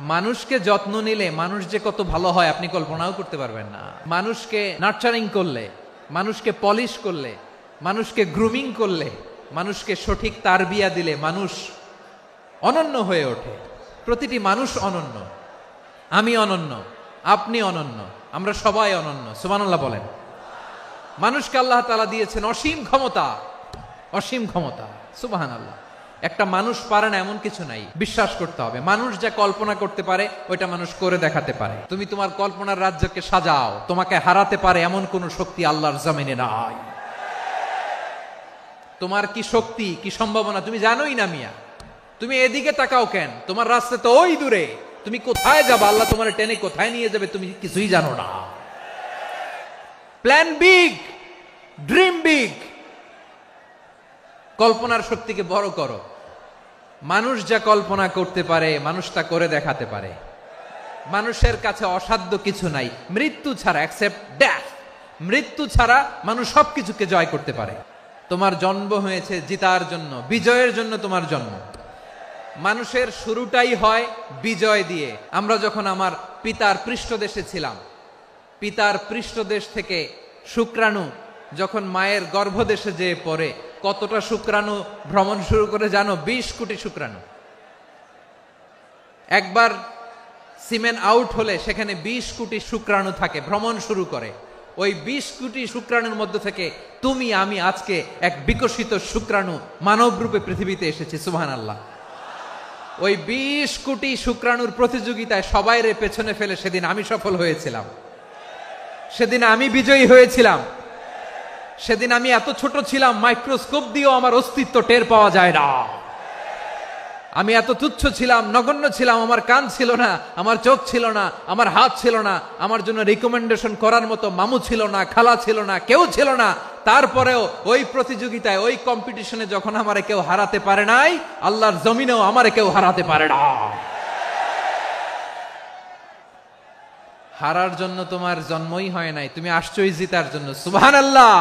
মানুষকে যত্ন নিলে মানুষ যে কত ভালো হয় আপনি কল্পনাও করতে পারবেন না। মানুষকে নার্চারিং করলে, মানুষকে পলিশ করলে, মানুষকে গ্রুমিং করলে, মানুষকে সঠিক তারবিয়া দিলে মানুষ অনন্য হয়ে ওঠে। প্রতিটি মানুষ অনন্য। আমি অনন্য, আপনি অনন্য, আমরা সবাই অনন্য। সুবহানাল্লাহ বলেন। মানুষকে আল্লাহ তাআলা দিয়েছেন অসীম ক্ষমতা, অসীম ক্ষমতা। সুবহানাল্লাহ। একটা মানুষ পারে না এমন কিছু নাই, বিশ্বাস করতে হবে। মানুষ যা কল্পনা করতে পারে ওইটা মানুষ করে দেখাতে পারে। তুমি তোমার কল্পনার রাজ্যকে সাজাও, তোমাকে হারাতে পারে এমন কোন শক্তি আল্লাহর জমিনে নাই। তোমার কি শক্তি, কি সম্ভাবনা তুমি জানোই না মিয়া। তুমি এদিকে তাকাও কেন? তোমার রাস্তা তো ওই দূরে। তুমি কোথায় যাবে, আল্লাহ তোমার টেনে কোথায় নিয়ে যাবে তুমি কিছুই জানো না। Plan big, dream big. কল্পনার শক্তিকে বড় করো। মানুষ যা কল্পনা করতে পারে মানুষ তা করে দেখাতে পারে। মানুষের কাছে অসাধ্য কিছু নাই মৃত্যু ছাড়া, এক্সেপ্ট ডেথ। মৃত্যু ছাড়া মানুষ সবকিছুকে জয় করতে পারে। তোমার জন্ম হয়েছে জিতার জন্য, বিজয়ের জন্য তোমার জন্ম। মানুষের শুরুটাই হয় বিজয় দিয়ে। আমরা যখন আমার পিতার পৃষ্ঠদেশে ছিলাম, পিতার পৃষ্ঠদেশ থেকে শুক্রাণু যখন মায়ের গর্ভদেশে যেয়ে পড়ে, কতটা শুক্রাণু ভ্রমণ শুরু করে জানো? 20 কোটি শুক্রাণু। একবার সিমেন আউট হলে সেখানে 20 কোটি শুক্রাণু থাকে, ভ্রমণ শুরু করে। ওই 20 কোটি শুক্রাণুর মধ্যে থেকে তুমি আমি আজকে এক বিকশিত শুক্রাণু মানব রূপে পৃথিবীতে এসেছি। সুবহানাল্লাহ। ওই 20 কোটি শুক্রাণুর প্রতিযোগিতায় সবাই রে পেছনে ফেলে সেদিন আমি সফল হয়েছিলাম, সেদিন আমি বিজয়ী হয়েছিলাম। সেদিন আমি এত ছোট ছিলাম মাইক্রোস্কোপ দিয়েও আমার অস্তিত্ব টের পাওয়া যায় না। আমি এত তুচ্ছ ছিলাম, নগণ্য ছিলাম। আমার কান ছিল না, আমার চোখ ছিল না, আমার হাত ছিল না, আমার জন্য রিকমেন্ডেশন করার মতো মামু ছিল না, খালা ছিল না, কেউ ছিল না। তারপরেও ওই প্রতিযোগিতায়, ওই কম্পিটিশনে যখন আমারে কেউ হারাতে পারে নাই, আল্লাহর জমিনেও আমারে কেউ হারাতে পারে না। হারার জন্য তোমার জন্মই হয় নাই, তুমি আসছই জিতার জন্য। সুবহানাল্লাহ।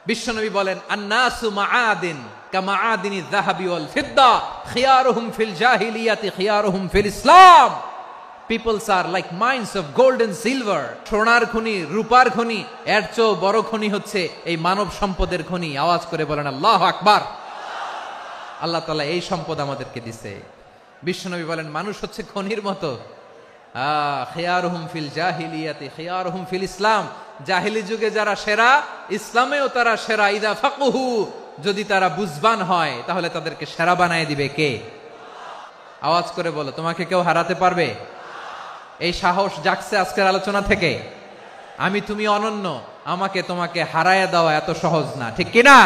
বিশ্বনবী বলেন, আন্নাসু মাআদিন কামাআদিনিয যাহাবি ওয়াল ফিদ্দা খিয়ারুহুম ফিল জাহিলিয়াতি খিয়ারুহুম ফিল ইসলাম। Peoples are like mines of gold and silver. সোনার খনি, রূপার খনি, এর চেয়েও বড় খনি হচ্ছে এই মানব সম্পদের খনি। আওয়াজ করে বলেন আল্লাহু আকবার। আল্লাহ তাআলা এই সম্পদ আমাদেরকে দিয়েছে। বিশ্বনবী বলেন, মানুষ হচ্ছে খনির মতো। খিয়ারুহুম ফিল জাহিলিয়াতি খিয়ারুহুম ফিল ইসলাম। জাহিলি যুগে যারা সেরা, ইসলামেও তারা সেরা। ইদা ফাকুহু, যদি তারা বুঝবান হয় তাহলে তাদেরকে সেরা বানায় দিবে কে? আওয়াজ করে বলো, তোমাকে কেউ হারাতে পারবে? এই সাহস জাগছে আজকের আলোচনা থেকে। আমি তুমি অনন্য, আমাকে তোমাকে হারায় দেওয়া এত সহজ না, ঠিক কিনা?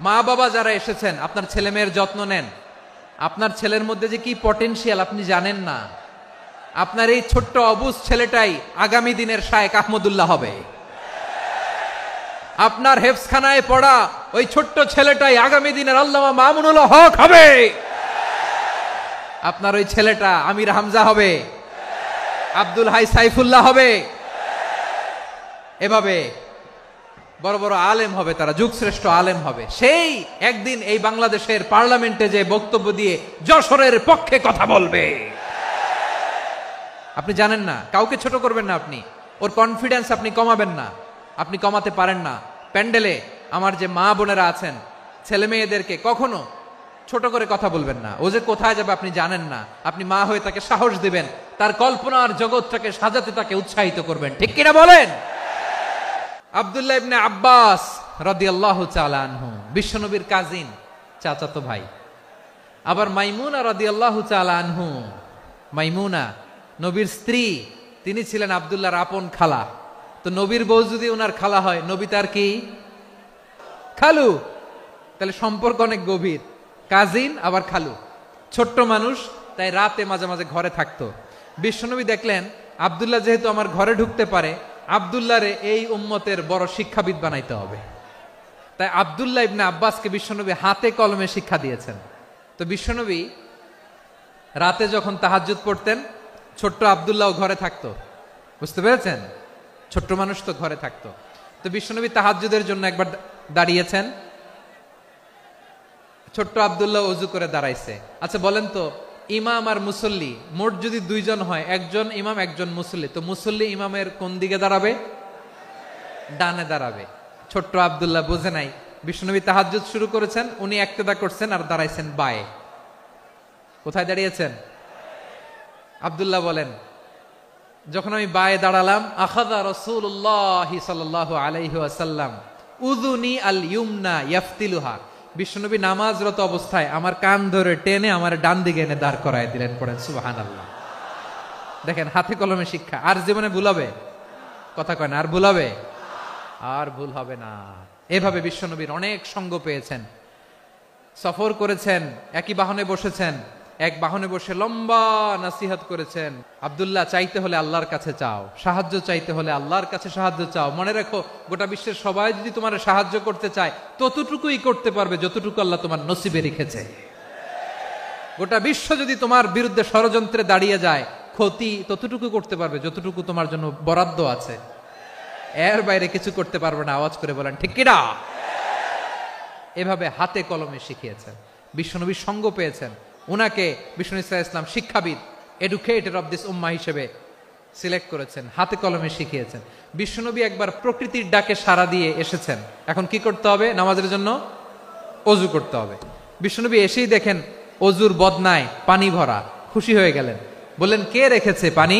মা বাবা যারা এসেছেন, আপনার ছেলে মেয়ের যত্ন নেন। আপনার ছেলের মধ্যে যে কি পটেনশিয়াল আপনি জানেন না। আপনার এই ছোট্ট অবুজ ছেলেটাই আগামী দিনের শায়েখ আহমদুল্লাহ হবে। আপনার হেফজখানায় পড়া ওই ছোট্ট ছেলেটাই আগামী দিনের আল্লামা মামুনুল হক হবে। আপনার ওই ছেলেটা আমির হামজা হবে, আব্দুল হাই সাইফুল্লাহ হবে। এভাবে বড় বড় আলেম হবে, তারা যুগশ্রেষ্ঠ আলেম হবে। সেই একদিন এই বাংলাদেশের পার্লামেন্টে যে বক্তব্য দিয়ে যশোরের পক্ষে কথা বলবে। আপনি জানেন না, কাউকে ছোট করবেন না আপনি। ওর কনফিডেন্স আপনি কমাবেন না, আপনি কমাতে পারেন না। প্যান্ডেলে আমার যে মা বোনেরা আছেন, ছেলে মেয়েদেরকে কখনো ছোট করে কথা বলবেন না। ও যে কোথায় যাবে আপনি জানেন না। আপনি মা হয়ে তাকে সাহস দিবেন, তার কল্পনার জগৎটাকে সাজাতে তাকে উৎসাহিত করবেন, ঠিক কিনা বলেন? আব্দুল্লাহ ইবনে আব্বাস রাদিয়াল্লাহু তাআলা আনহু, বিশ্বনবীর কাজিন, চাচাতো ভাই। আবার মাইমুনা রাদিয়াল্লাহু তাআলা আনহু, মাইমুনা নবীর স্ত্রী, তিনি ছিলেন আব্দুল্লাহর আপন খালা। তো নবীর বউ যদি ওনার খালা হয়, নবী তার কি খালু। তাহলে সম্পর্ক অনেক গভীর। কাজিন আবার খালু, ছোট্ট মানুষ, তাই রাতে মাঝে মাঝে ঘরে থাকতো। বিশ্বনবী দেখলেন আব্দুল্লাহ যেহেতু আমার ঘরে ঢুকতে পারে, আব্দুল্লাহরে এই উম্মতের বড় শিক্ষাবিদ বানাইতে হবে। তাই আব্দুল্লাহ ইবনে আব্বাসকে বিশ্বনবী হাতে কলমে শিক্ষা দিয়েছেন। তো বিশ্বনবী রাতে যখন তাহাজ্জুদ পড়তেন, ছোট্ট আব্দুল্লাহ ঘরে থাকতো। বুঝতে পেরেছেন? ছোট্ট মানুষ তো ঘরে থাকতো। তো বিশ্বনবী তাহাজ্জুদের জন্য একবার দাঁড়িয়েছেন, ছোট্ট আব্দুল্লাহ ওযু করে দাঁড়াইছে। আচ্ছা বলেন তো, ইমাম আর মুসল্লি মোট যদি দুইজন হয়, একজন ইমাম একজন মুসল্লি, তো মুসল্লি ইমামের কোন দিকে দাঁড়াবে? ডানে দাঁড়াবে। ছোট্ট আব্দুল্লাহ বুঝে নাই, বিশ্বনবী তাহাজ্জুদ শুরু করেছেন, উনি ইক্তেদা করছেন আর দাঁড়াইছেন বায়ে। কোথায় দাঁড়িয়েছেন? আব্দুল্লাহ বলেন, যখন আমি বায়ে দাঁড়ালাম, আখাযা রাসূলুল্লাহ সাল্লাল্লাহু আলাইহি ওয়াসাল্লাম উযুনি আল ইউমনা ইয়াফতিলুহা, বিশ্বনবী নামাজরত অবস্থায় আমার কান ধরে টেনে আমার ডান দিকে এনে দাঁড় করায় দিলেন। পড়েন সুবহানাল্লাহ। দেখেন, হাতে কলমে শিক্ষা। আর জীবনে ভুল হবে? কথা কয় না, আর ভুল হবে? আর ভুল হবে না। এভাবে বিশ্বনবীর অনেক সঙ্গ পেয়েছেন, সফর করেছেন, একই বাহনে বসেছেন, এক বাহনে বসে লম্বা নাসিহত করেছেন। আব্দুল্লাহ, চাইতে হলে আল্লাহর কাছে চাও, সাহায্য চাইতে হলে আল্লাহর কাছে সাহায্য চাও। মনে রাখো, গোটা বিশ্বের সবাই যদি তোমার সাহায্য করতে চায়, ততটুকুই করতে পারবে যতটুকু আল্লাহ তোমার নসিবে রেখেছে। গোটা বিশ্ব যদি তোমার বিরুদ্ধে ষড়যন্ত্রে দাঁড়িয়ে যায়, ক্ষতি ততটুকু করতে পারবে যতটুকু তোমার জন্য বরাদ্দ আছে। এর বাইরে কিছু করতে পারবে না। আওয়াজ করে বলেন ঠিক কিনা? এভাবে হাতে কলমে শিখিয়েছেন, বিশ্বনবীর সঙ্গ পেয়েছেন। উনাকে বিষ্ণু ইসলাম শিক্ষাবিদ, এডুকেটর অফ দিস উম্মাহ হিসেবে সিলেক্ট করেছেন, হাতে কলমে শিখিয়েছেন। বিশ্বনবী একবার প্রকৃতির ডাকে সাড়া দিয়ে এসেছেন। এখন কি করতে হবে? নামাজের জন্য অজু করতে হবে। বিশ্বনবী এসেই দেখেন অজুর বদনায় পানি ভরা, খুশি হয়ে গেলেন। বললেন, কে রেখেছে পানি?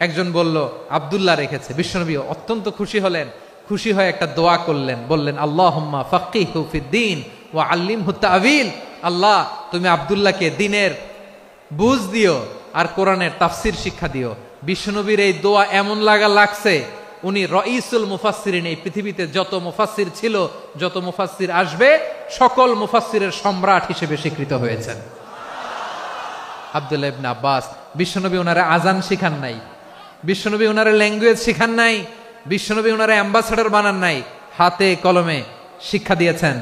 একজন বলল, আব্দুল্লাহ রেখেছে। বিশ্বনবী অত্যন্ত খুশি হলেন। খুশি হয়ে একটা দোয়া করলেন, বললেন, আল্লাহুম্মা ফাক্কিহু ফিদ্দীন ওয়া আল্লিমহু তা'ওয়ীল। আল্লাহ, তুমি আব্দুল্লাহকে দ্বীনের বুঝ দিও আর কোরআনের তাফসীর শিক্ষা দিও। বিশ্বনবীর এই দোয়া এমন লাগছে, উনি রাইসুল মুফাসসিরিন, এই পৃথিবীতে যত মুফাসসির ছিল, যত মুফাসসির আসবে, সকল মুফাসসিরের সম্রাট হিসেবে স্বীকৃত হয়েছেন। আব্দুল্লাহ ইবনে আব্বাস, বিশ্বনবী ওনারে আজান শিখান নাই, বিশ্বনবী ওনারে ল্যাঙ্গুয়েজ শিখান নাই, বিশ্বনবী ওনারে অ্যাম্বাসেডর বানান নাই, হাতে কলমে শিক্ষা দিয়েছেন।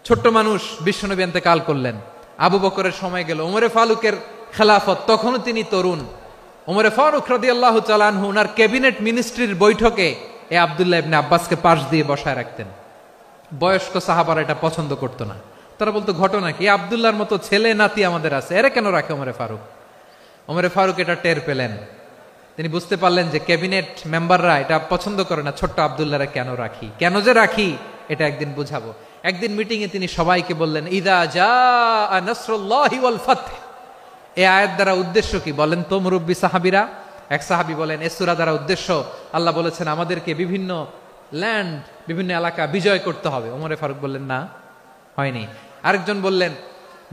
ছোট্ট মানুষ, বিশ্বনবী ইন্তেকাল করলেন। আবু বকরের সময় গেল, ওমরে ফারুকের খেলাফত, তখনও তিনি তরুণ। ওমরে ফারুক রাদিয়াল্লাহু তাআলা আনহু ওনার ক্যাবিনেট মিনিস্ট্রির বৈঠকে এই আব্দুল্লাহ ইবনে আব্বাসকে পাশ দিয়ে বসায় রাখতেন। বয়স্ক সাহাবারা এটা পছন্দ করতো না। তারা বলতো, ঘটনা কি? আব্দুল্লাহর মতো ছেলে নাতি আমাদের আছে, এরা কেন রাখে ওমরে ফারুক? ওমরে ফারুক এটা টের পেলেন। তিনি বুঝতে পারলেন যে ক্যাবিনেট মেম্বাররা এটা পছন্দ করে না, ছোট্ট আব্দুল্লাহরা কেন রাখি, কেন যে রাখি, এটা একদিন বুঝাবো। একদিন মিটিং এ তিনি সবাইকে বললেন, ইদা জাআ নাসরুল্লাহি ওয়াল ফাতহ। এই আয়াত দ্বারা উদ্দেশ্য কি বলেন তো মুরব্বী সাহাবীরা? এক সাহাবী বলেন, এই সূরা দ্বারা উদ্দেশ্য, আল্লাহ বলেছেন আমাদেরকে বিভিন্ন ল্যান্ড, বিভিন্ন এলাকা বিজয় করতে হবে। ওমরে ফারুক বললেন, না, হয়নি। আরেকজন বললেন,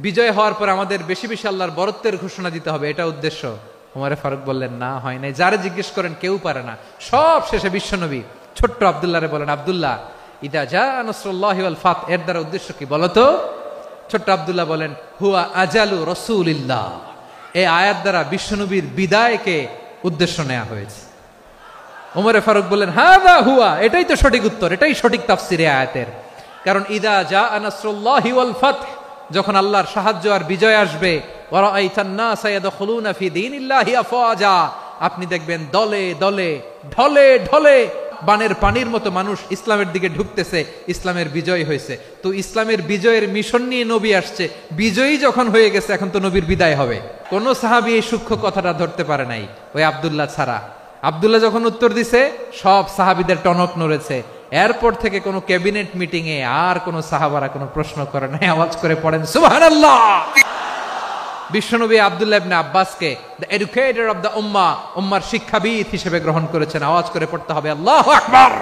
বিজয় হওয়ার পর আমাদের বেশি বেশি আল্লাহর বরত্বের ঘোষণা দিতে হবে, এটা উদ্দেশ্য। ওমরে ফারুক বললেন, না, হয় নাই। যারা জিজ্ঞেস করেন কেউ পারে না। সব শেষে বিশ্বনবী ছোট্ট আব্দুল্লাহরে বলেন, আব্দুল্লাহ, ইদা জাআ নাসরুল্লাহি ওয়াল ফাতহ, এর দ্বারা উদ্দেশ্য কি বলতো? ছোট্ট আব্দুল্লাহ বলেন, হুয়া আজালু রাসূলিল্লাহ। এই আয়াত দ্বারা বিশ্বনবীর বিদায়কে উদ্দেশ্য নেওয়া হয়েছে। ওমরে ফারুক বললেন, হাযা হুয়া, এটাই তো সঠিক উত্তর, এটাই সঠিক তাফসীর এই আয়াতের। কারণ ইদা জাআ নাসরুল্লাহি ওয়াল ফাতহ, যখন আল্লাহর সাহায্য আর বিজয় আসবে, ওয়া রাআইতান নাসা ইয়াদখুলুনা ফি দীনিল্লাহি আফওয়াজা, আপনি দেখবেন দলে দলে, ঢলে ঢলে, বানের পানির মতো মানুষ ইসলামের দিকে ঢুকতেছে। ইসলামের বিজয় হয়েছে। তো ইসলামের বিজয়ের মিশন নিয়ে নবী আসছে, বিজয়ী যখন হয়ে গেছে, এখন তো নবীর বিদায় হবে। কোন সাহাবী এই সূক্ষ্ম কথাটা ধরতে পারে নাই, ওই আব্দুল্লাহ ছাড়া। আব্দুল্লাহ যখন উত্তর দিছে, সব সাহাবীদের টনক নড়েছে। এরপর থেকে কোনো ক্যাবিনেট মিটিং এ আর কোনো সাহাবারা কোনো প্রশ্ন করে নাই। আওয়াজ করে পড়েন সুবহানাল্লাহ। বিশ্বনবী আব্দুল্লাহ ইবনে আব্বাসকে দ্য এডুকেটর অফ দ্য উম্মাহ, উম্মার শিক্ষাবিদ হিসেবে গ্রহণ করেছেন। আওয়াজ করে পড়তে হবে আল্লাহু আকবার।